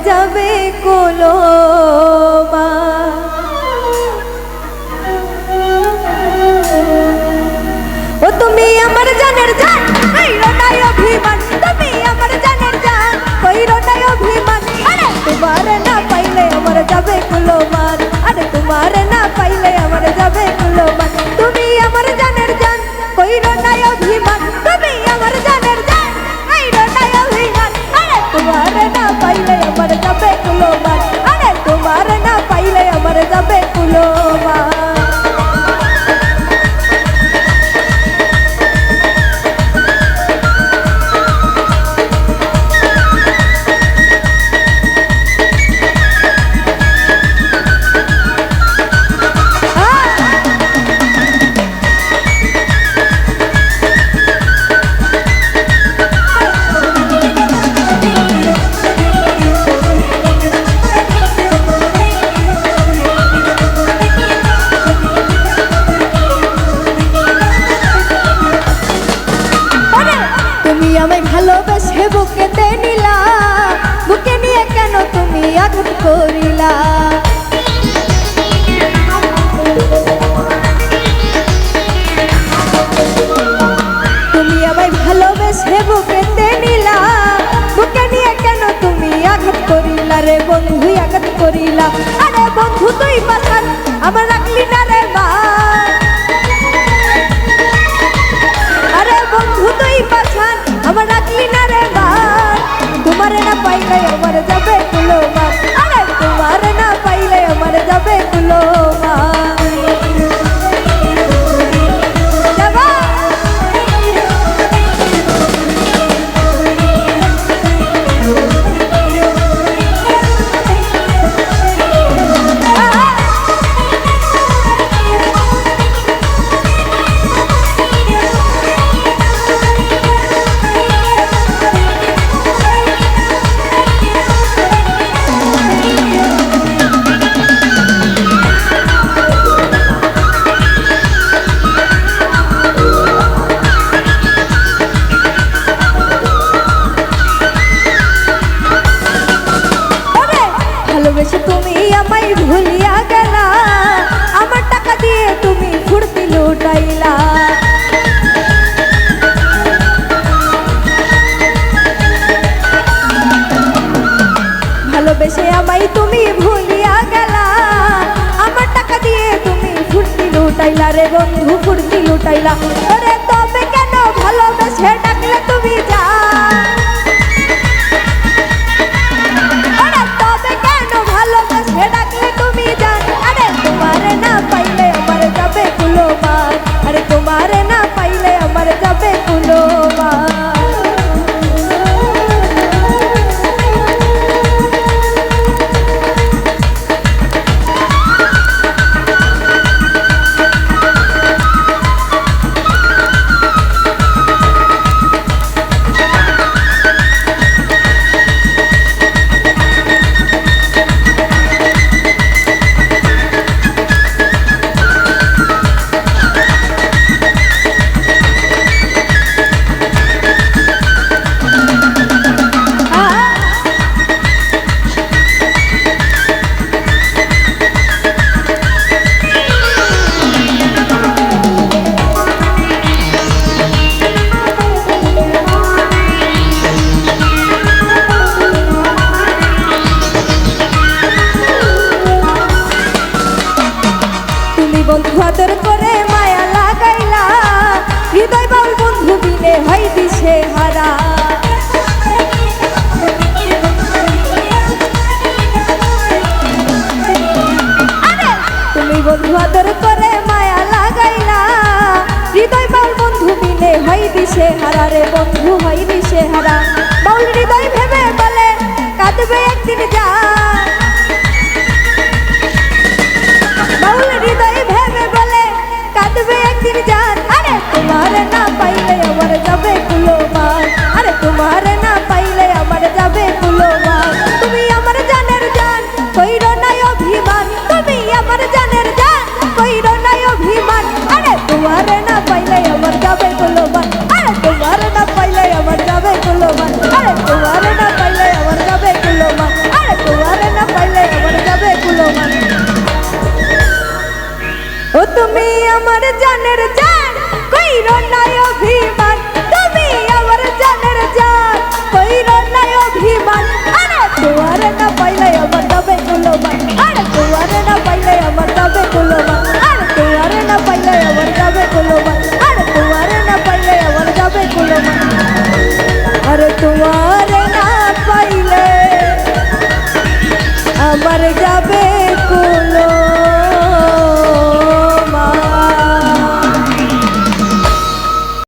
যাবে কোলোমা। ও তুমি আমার জানের জান, কইরো না অভিমান, তুমি আমার জানের জান, কইরো না অভিমান। আরে তোমার না পাইলে আমার যাবে কুলোমান, আরে তোমার না পাইলে আমার যাবে কুলোমান। তুমি আমার জানের জান, কইরো না অভিমান, তুমি আমার জানের জান, কইরো না অভিমান। আরে তোমার না পাইলে আমার যাবে কুলোমান, আরে তোমার না পাইলে আমার যাবে কুলোমান। তুমি আমায় ভালোবেসে বুকেতে নিলা, বুকে নিয়ে কেন তুমি আঘাত করিলা। তুমি আমায় ভালোবেসে বুকেতে নিলা, বুকে নিয়ে কেন তুমি আঘাত করিলা রে বন্ধু, আঘাত করিলা। আরে বন্ধু তুই পাথার আমার রাখলি না রে মা, আরে বন্ধু তুই পাছান আমার রাখলি না রে মান। তোমার না পাইলে আমার যাবে কুলোমান, আরে তোমার না পাইলে আমার যাবে কুলোমান। ভালোবেসে তুমি আমায় ভুলিয়া গেলা, আমার টাকা দিয়ে তুমি ফুর্তি লুটাইলা। ভালোবেসে আমায় তুমি ভুলিয়া গেলা, আমার টাকা দিয়ে তুমি ফুর্তি লুটাইলা রে বন্ধু, ফুর্তি লুটাইলা। ওরে তবে কেন ভালোবেসে ডাকলে তুমি যা, ভালোবেসে ডাকলে তুমি জান। আরে তোমার না পাইলে আমার যাবে কুলোমান, আরে তোমার না পাইলে আমার যাবে কুলোমান। বন্ধু আদর করে মায়া লাগাইলা, হৃদয় বাউল বন্ধু বিনে হয় দিশে হারা। তুমি বন্ধু আদর করে মায়া লাগাইলা, হৃদয় বাউল বন্ধু বিনে হয় দিশে হারা রে বন্ধু, হয় দিশে হারা। বাউল হৃদয় ভেবে বলে কাঁদবে একদিন যা,